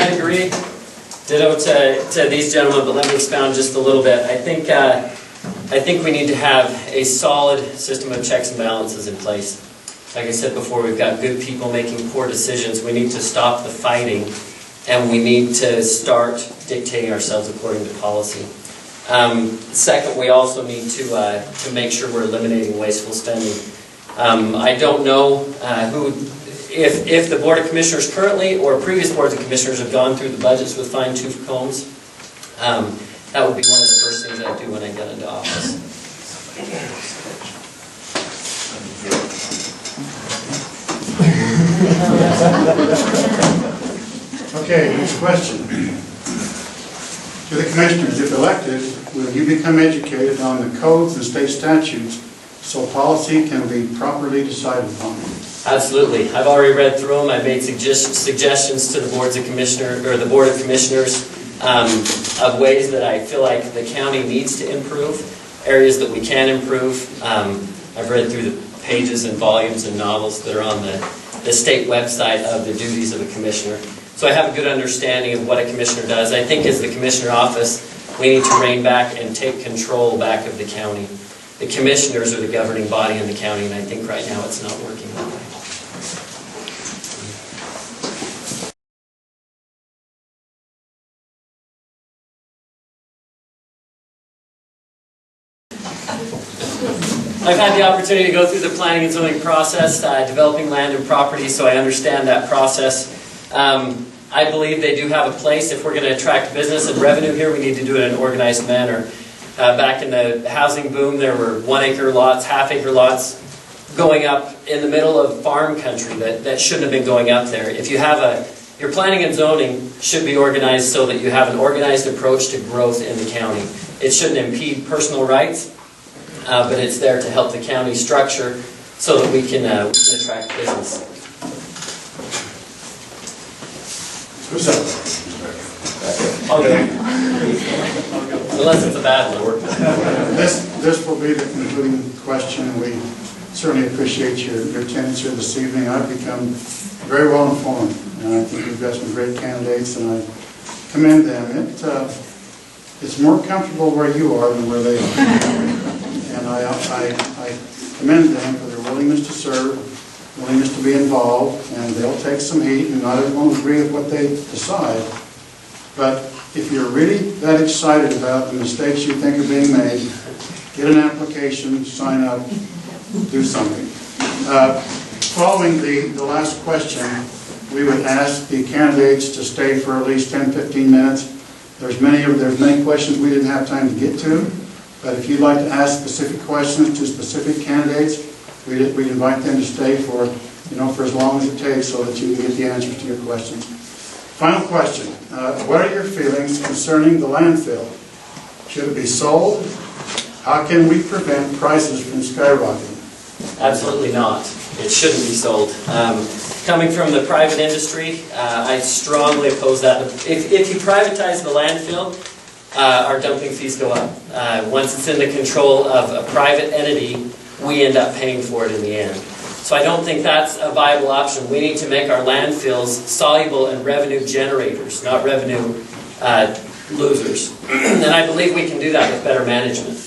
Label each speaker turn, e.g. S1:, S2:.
S1: I'd agree. Ditto to these gentlemen, but let me expound just a little bit. I think we need to have a solid system of checks and balances in place. Like I said before, we've got good people making poor decisions. We need to stop the fighting, and we need to start dictating ourselves according to policy. Second, we also need to make sure we're eliminating wasteful spending. I don't know if the Board of Commissioners currently or previous Boards of Commissioners have gone through the budgets with fine-tooth combs. That would be one of the first things I do when I get into office.
S2: Okay, next question. To the Commissioners, if elected, will you become educated on the codes and state statutes so policy can be properly decided upon?
S1: Absolutely. I've already read through them. I've made suggestions to the Board of Commissioners of ways that I feel like the county needs to improve, areas that we can improve. I've read through the pages and volumes and novels that are on the state website of the duties of a commissioner. So I have a good understanding of what a commissioner does. I think as the commissioner office, we need to rein back and take control back of the county. The commissioners are the governing body in the county, and I think right now it's not working that way. I've had the opportunity to go through the planning and zoning process, developing land and property, so I understand that process. I believe they do have a place. If we're going to attract business and revenue here, we need to do it in an organized manner. Back in the housing boom, there were 1 acre lots, half-acre lots going up in the middle of farm country that shouldn't have been going up there. If you have your planning and zoning should be organized so that you have an organized approach to growth in the county. It shouldn't impede personal rights, but it's there to help the county structure so that we can attract business.
S2: Who's up?
S1: I'll go. Unless it's a bad one.
S2: This will be the concluding question. We certainly appreciate your attendance here this evening. I've become very well informed, and I think we've got some great candidates, and I commend them. It's more comfortable where you are than where they are. And I commend them for their willingness to serve, willingness to be involved, and they'll take some heat, and not everyone will agree with what they decide. But if you're really that excited about the mistakes you think are being made, get an application, sign up, do something. Following the last question, we would ask the candidates to stay for at least 10-15 minutes. There's many questions we didn't have time to get to, but if you'd like to ask specific questions to specific candidates, we'd invite them to stay for as long as it takes so that you can get the answers to your questions. Final question. What are your feelings concerning the landfill? Should it be sold? How can we prevent prices from skyrocketing?
S1: Absolutely not. It shouldn't be sold. Coming from the private industry, I strongly oppose that. If you privatize the landfill, our dumping fees go up. Once it's in the control of a private entity, we end up paying for it in the end. So I don't think that's a viable option. We need to make our landfills soluble and revenue generators, not revenue losers. And I believe we can do that with better management.